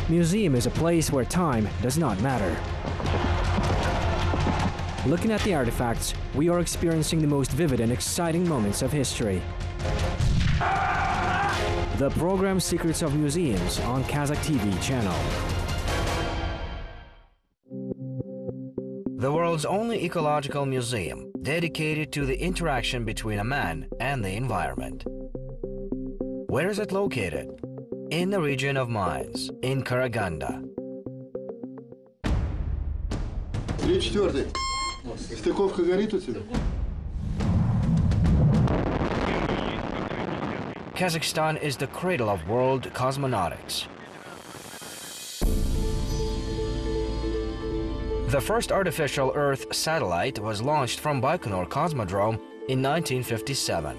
Museum is a place where time does not matter. Looking at the artifacts, we are experiencing the most vivid and exciting moments of history. The program Secrets of Museums on Kazakh TV channel. The world's only ecological museum dedicated to the interaction between a man and the environment. Where is it located? In the region of mines, in Karaganda. Стыковка горит у тебя? Kazakhstan is the cradle of world cosmonautics. The first artificial Earth satellite was launched from Baikonur Cosmodrome in 1957.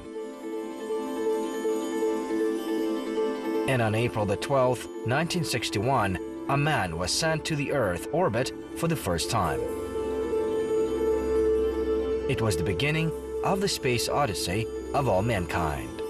And on April the 12th, 1961, a man was sent to the Earth orbit for the first time. It was the beginning of the space odyssey of all mankind.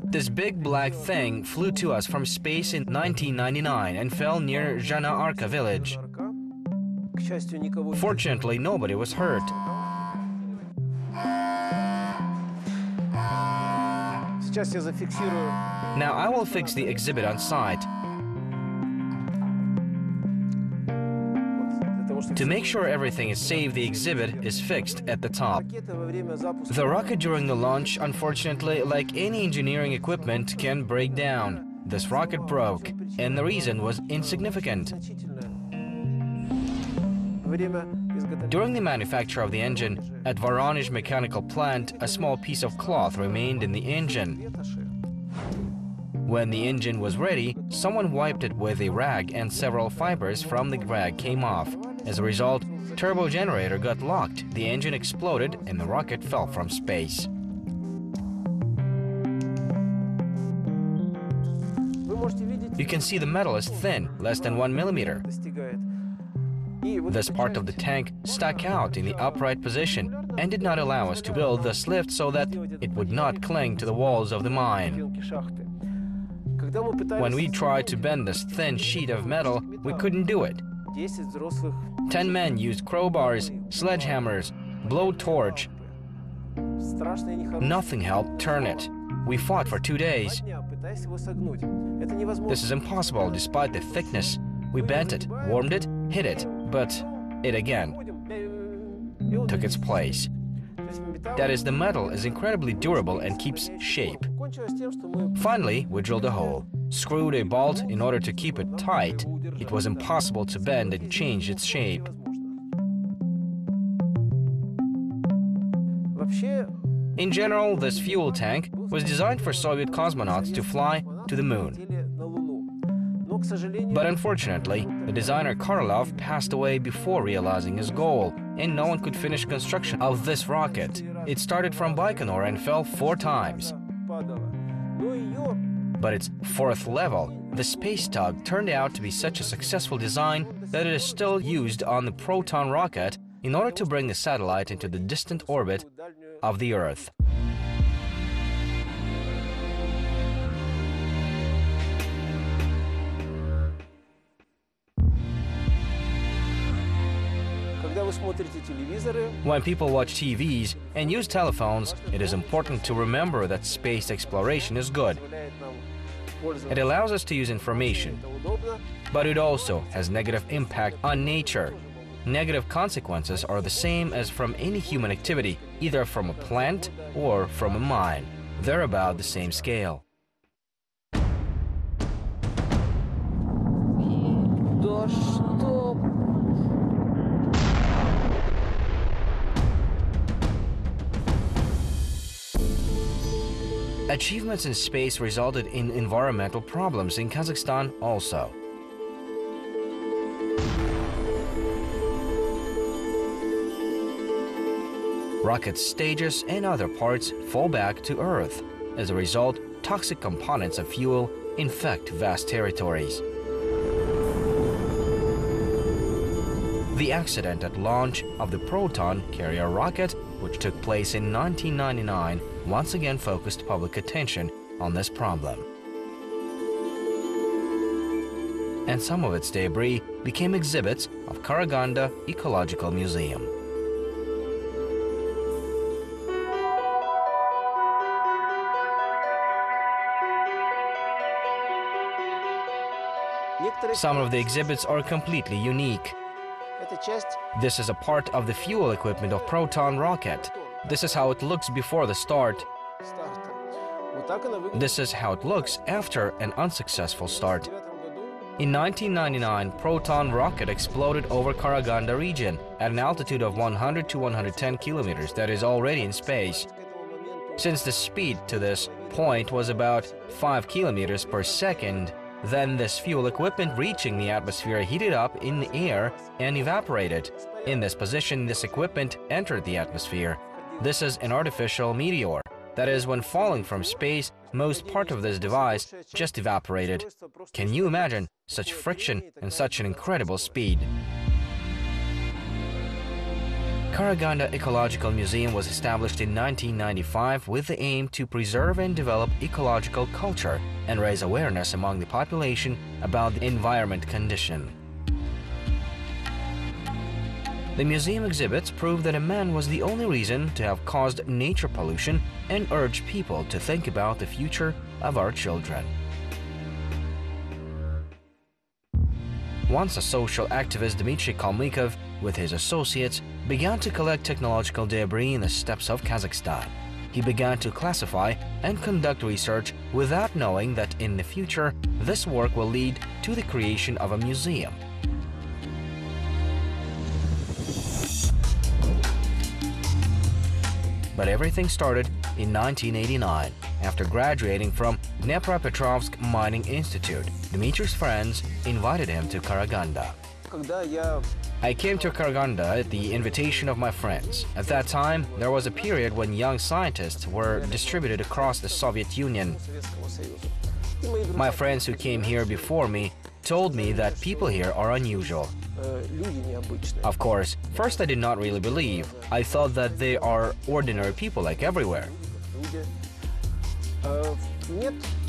This big black thing flew to us from space in 1999 and fell near Zhana Arka village. Fortunately, nobody was hurt. Now I will fix the exhibit on site. To make sure everything is safe, the exhibit is fixed at the top. The rocket during the launch, unfortunately, like any engineering equipment, can break down. This rocket broke, and the reason was insignificant. During the manufacture of the engine, at Voronezh mechanical plant, a small piece of cloth remained in the engine. When the engine was ready, someone wiped it with a rag and several fibers from the rag came off. As a result, turbo generator got locked, the engine exploded, and the rocket fell from space. You can see the metal is thin, less than 1 millimeter. This part of the tank stuck out in the upright position and did not allow us to build this lift so that it would not cling to the walls of the mine. When we tried to bend this thin sheet of metal, we couldn't do it. 10 men used crowbars, sledgehammers, blowtorch. Nothing helped turn it. We fought for 2 days. This is impossible despite the thickness. We bent it, warmed it, hit it, but it again took its place. That is, the metal is incredibly durable and keeps shape. Finally, we drilled a hole, screwed a bolt in order to keep it tight. It was impossible to bend and change its shape. In general, this fuel tank was designed for Soviet cosmonauts to fly to the moon. But unfortunately, the designer Korolev passed away before realizing his goal, and no one could finish construction of this rocket. It started from Baikonur and fell 4 times. But its 4th level, the space tug, turned out to be such a successful design that it is still used on the Proton rocket in order to bring the satellite into the distant orbit of the Earth. When people watch TVs and use telephones, it is important to remember that space exploration is good. It allows us to use information, but it also has negative impact on nature. Negative consequences are the same as from any human activity, either from a plant or from a mine. They're about the same scale. Achievements in space resulted in environmental problems in Kazakhstan also. Rocket stages and other parts fall back to Earth. As a result, toxic components of fuel infect vast territories. The accident at launch of the Proton carrier rocket, which took place in 1999, once again focused public attention on this problem. And some of its debris became exhibits of Karaganda Ecological Museum. Some of the exhibits are completely unique. This is a part of the fuel equipment of Proton rocket. This is how it looks before the start. This is how it looks after an unsuccessful start. In 1999, Proton rocket exploded over Karaganda region at an altitude of 100 to 110 kilometers that is already in space. Since the speed to this point was about 5 kilometers per second, then this fuel equipment reaching the atmosphere heated up in the air and evaporated. In this position, this equipment entered the atmosphere. This is an artificial meteor. That is, when falling from space, most part of this device just evaporated. Can you imagine such friction and such an incredible speed? Karaganda Ecological Museum was established in 1995 with the aim to preserve and develop ecological culture and raise awareness among the population about the environment condition. The museum exhibits prove that a man was the only reason to have caused nature pollution and urge people to think about the future of our children. Once a social activist, Dmitry Kalmykov, with his associates, began to collect technological debris in the steppes of Kazakhstan. He began to classify and conduct research without knowing that in the future this work will lead to the creation of a museum. But everything started in 1989. After graduating from Dnepropetrovsk Mining Institute, Dmitry's friends invited him to Karaganda. I came to Karaganda at the invitation of my friends. At that time, there was a period when young scientists were distributed across the Soviet Union. My friends who came here before me told me that people here are unusual. Of course, first I did not really believe. I thought that they are ordinary people like everywhere.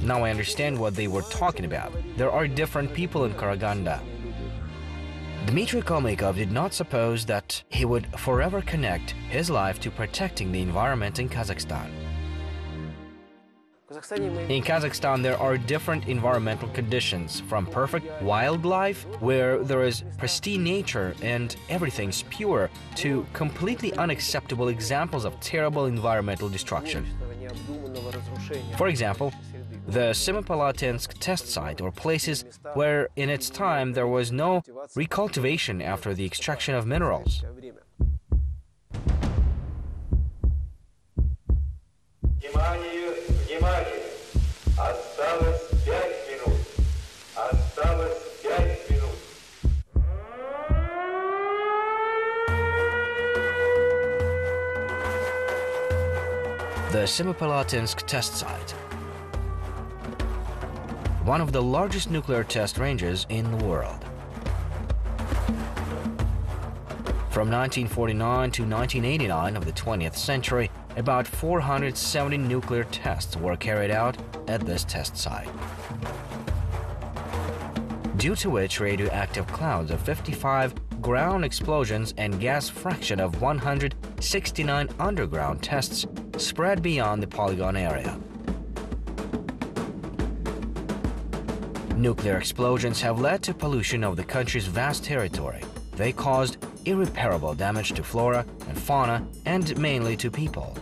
Now I understand what they were talking about. There are different people in Karaganda. Dmitry Kalmykov did not suppose that he would forever connect his life to protecting the environment in Kazakhstan. In Kazakhstan, there are different environmental conditions, from perfect wildlife, where there is pristine nature and everything's pure, to completely unacceptable examples of terrible environmental destruction. For example, the Semipalatinsk test site, or places where in its time there was no recultivation after the extraction of minerals. The Semipalatinsk test site, one of the largest nuclear test ranges in the world. From 1949 to 1989 of the 20th century, about 470 nuclear tests were carried out at this test site, due to which radioactive clouds of 55 ground explosions and gas fraction of 169 underground tests spread beyond the polygon area. Nuclear explosions have led to pollution of the country's vast territory. They caused irreparable damage to flora and fauna, and mainly to people.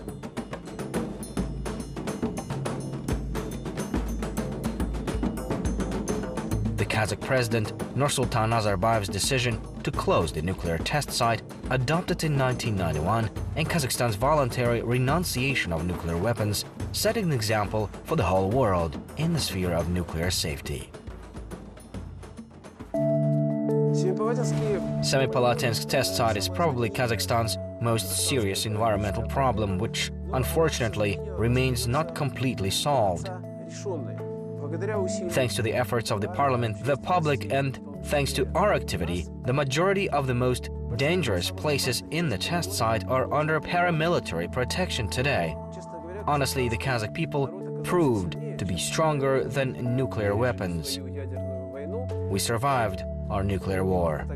The Kazakh president Nursultan Nazarbayev's decision to close the nuclear test site, adopted in 1991, and Kazakhstan's voluntary renunciation of nuclear weapons set an example for the whole world in the sphere of nuclear safety. Semipalatinsk test site is probably Kazakhstan's most serious environmental problem, which unfortunately remains not completely solved. Thanks to the efforts of the parliament, the public, and thanks to our activity, the majority of the most dangerous places in the test site are under paramilitary protection today. Honestly, the Kazakh people proved to be stronger than nuclear weapons. We survived our nuclear war.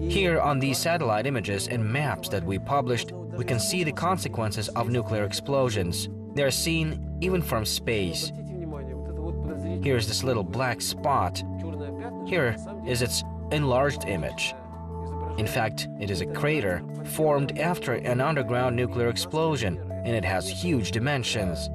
Here on these satellite images and maps that we published, we can see the consequences of nuclear explosions. They are seen even from space. Here's this little black spot. Here is its enlarged image. In fact, it is a crater formed after an underground nuclear explosion, and it has huge dimensions.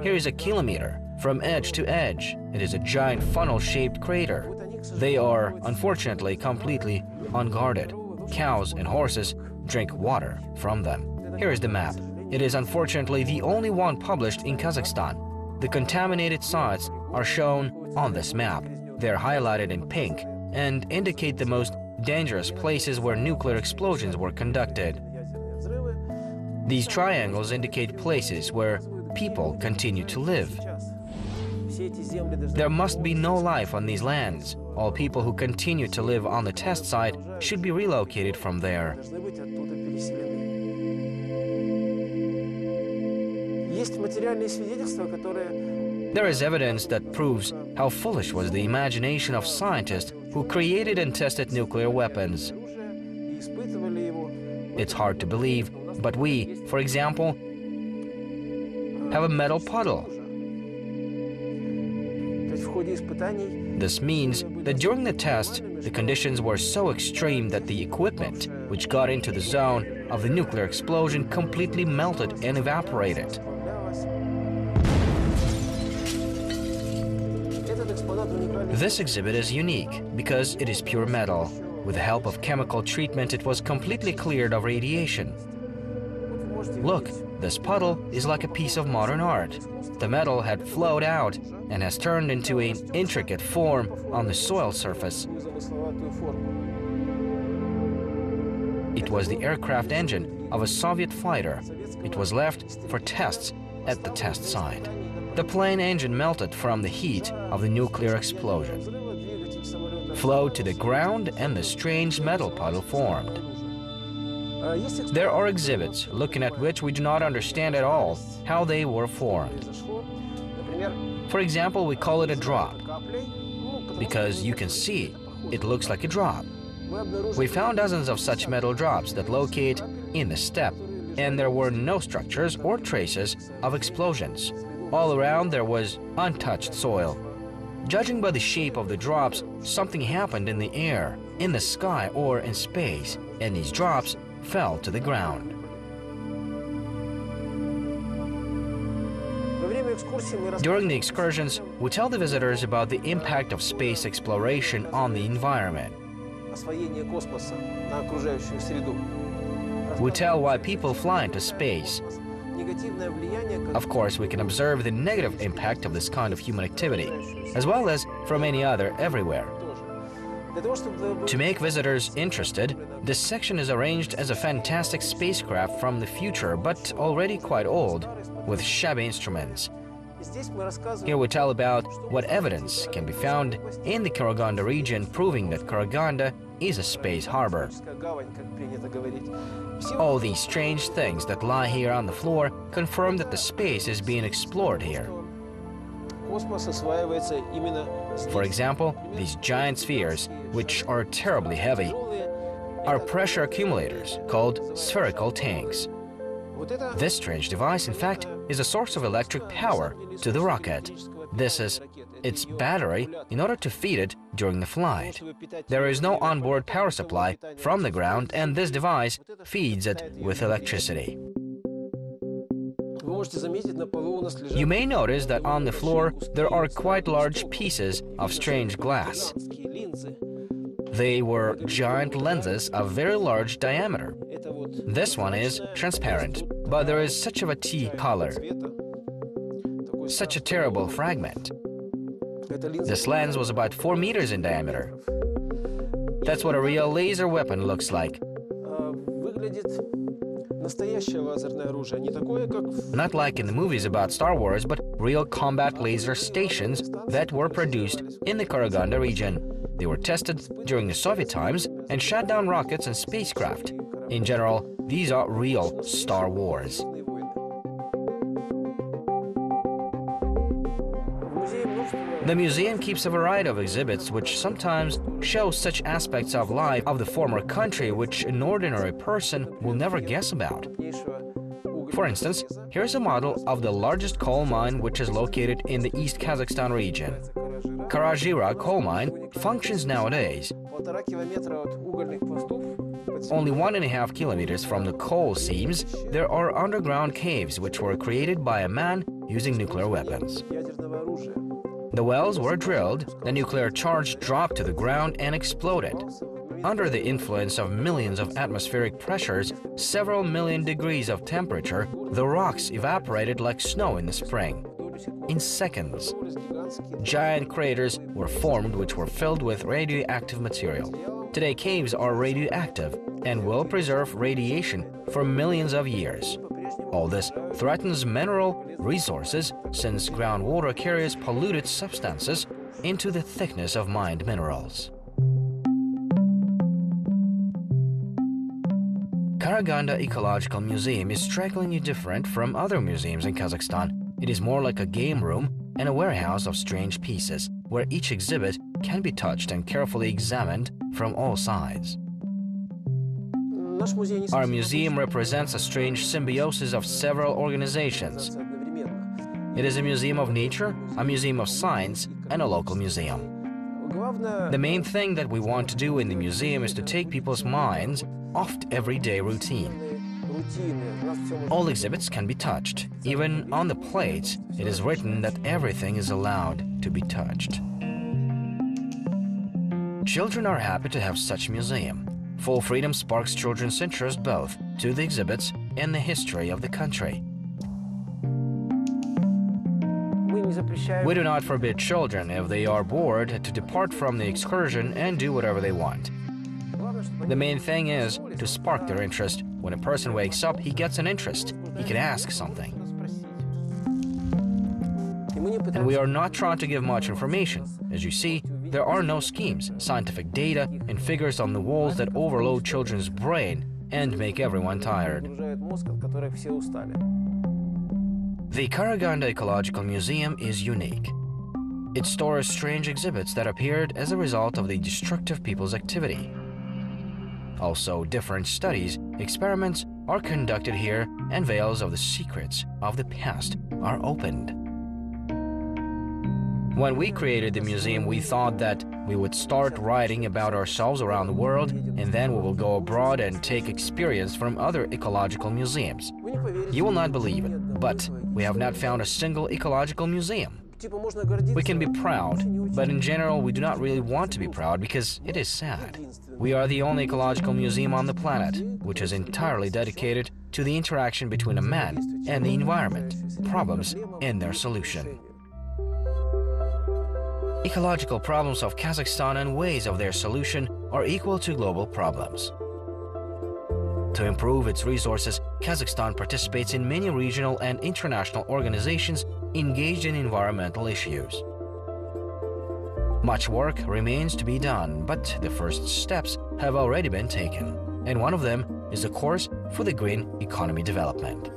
Here is a kilometer from edge to edge. It is a giant funnel-shaped crater. They are, unfortunately, completely unguarded. Cows and horses drink water from them. Here is the map. It is unfortunately the only one published in Kazakhstan. The contaminated sites are shown on this map. They're highlighted in pink and indicate the most dangerous places where nuclear explosions were conducted. These triangles indicate places where people continue to live. There must be no life on these lands. All people who continue to live on the test site should be relocated from there. There is evidence that proves how foolish was the imagination of scientists who created and tested nuclear weapons. It's hard to believe, but we, for example, have a metal puddle. This means that during the test, the conditions were so extreme that the equipment which got into the zone of the nuclear explosion completely melted and evaporated. This exhibit is unique because it is pure metal. With the help of chemical treatment, it was completely cleared of radiation. Look, this puddle is like a piece of modern art. The metal had flowed out and has turned into an intricate form on the soil surface. It was the aircraft engine of a Soviet fighter. It was left for tests at the test site. The plane engine melted from the heat of the nuclear explosion, flowed to the ground, and the strange metal puddle formed. There are exhibits looking at which we do not understand at all how they were formed. For example, we call it a drop, because you can see it looks like a drop. We found dozens of such metal drops that locate in the steppe, and there were no structures or traces of explosions. All around there was untouched soil. Judging by the shape of the drops, something happened in the air, in the sky, or in space, and these drops fell to the ground. During the excursions, we tell the visitors about the impact of space exploration on the environment. We tell why people fly into space. Of course, we can observe the negative impact of this kind of human activity, as well as from any other everywhere. To make visitors interested, this section is arranged as a fantastic spacecraft from the future, but already quite old, with shabby instruments. Here we tell about what evidence can be found in the Karaganda region proving that Karaganda is a space harbor. All these strange things that lie here on the floor confirm that the space is being explored here. For example, these giant spheres, which are terribly heavy, are pressure accumulators called spherical tanks. This strange device, in fact, is a source of electric power to the rocket. This is its battery in order to feed it during the flight. There is no onboard power supply from the ground, and this device feeds it with electricity. You may notice that on the floor there are quite large pieces of strange glass. They were giant lenses of very large diameter. This one is transparent, but there is such a tea color. Such a terrible fragment. This lens was about 4 meters in diameter. That's what a real laser weapon looks like. Not like in the movies about Star Wars, but real combat laser stations that were produced in the Karaganda region. They were tested during the Soviet times and shot down rockets and spacecraft. In general, these are real Star Wars. The museum keeps a variety of exhibits which sometimes show such aspects of life of the former country which an ordinary person will never guess about. For instance, here's a model of the largest coal mine which is located in the East Kazakhstan region. Karaganda coal mine functions nowadays. Only 1.5 kilometers from the coal seams, there are underground caves which were created by a man using nuclear weapons. The wells were drilled, the nuclear charge dropped to the ground and exploded. Under the influence of millions of atmospheric pressures, several million degrees of temperature, the rocks evaporated like snow in the spring. In seconds, giant craters were formed which were filled with radioactive material. Today, caves are radioactive and will preserve radiation for millions of years. All this threatens mineral resources since groundwater carries polluted substances into the thickness of mined minerals. Karaganda Ecological Museum is strikingly different from other museums in Kazakhstan. It is more like a game room and a warehouse of strange pieces, where each exhibit can be touched and carefully examined from all sides. Our museum represents a strange symbiosis of several organizations. It is a museum of nature, a museum of science, and a local museum. The main thing that we want to do in the museum is to take people's minds off everyday routine. All exhibits can be touched. Even on the plates, it is written that everything is allowed to be touched. Children are happy to have such a museum. Full freedom sparks children's interest both to the exhibits and the history of the country. We do not forbid children, if they are bored, to depart from the excursion and do whatever they want. The main thing is to spark their interest. When a person wakes up, he gets an interest. He can ask something. And we are not trying to give much information. As you see, there are no schemes, scientific data, and figures on the walls that overload children's brain and make everyone tired. The Karaganda Ecological Museum is unique. It stores strange exhibits that appeared as a result of the destructive people's activity. Also, different studies, experiments are conducted here, and veils of the secrets of the past are opened. When we created the museum, we thought that we would start writing about ourselves around the world, and then we will go abroad and take experience from other ecological museums. You will not believe it, but we have not found a single ecological museum. We can be proud, but in general we do not really want to be proud because it is sad. We are the only ecological museum on the planet which is entirely dedicated to the interaction between a man and the environment, problems and their solution. Ecological problems of Kazakhstan and ways of their solution are equal to global problems. To improve its resources, Kazakhstan participates in many regional and international organizations engaged in environmental issues. Much work remains to be done, but the first steps have already been taken, and one of them is a course for the green economy development.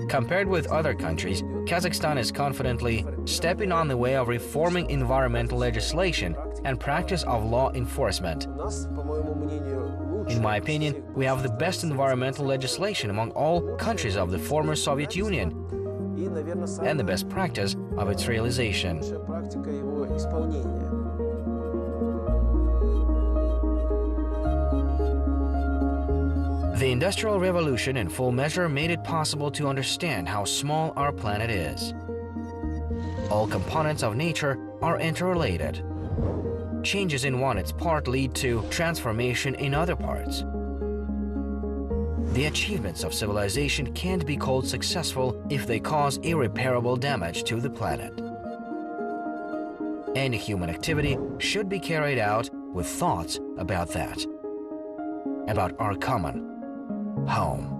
Compared with other countries, Kazakhstan is confidently stepping on the way of reforming environmental legislation and practice of law enforcement. In my opinion, we have the best environmental legislation among all countries of the former Soviet Union and the best practice of its realization. The Industrial Revolution in full measure made it possible to understand how small our planet is. All components of nature are interrelated. Changes in one its part lead to transformation in other parts. The achievements of civilization can't be called successful if they cause irreparable damage to the planet. Any human activity should be carried out with thoughts about that. about our common home.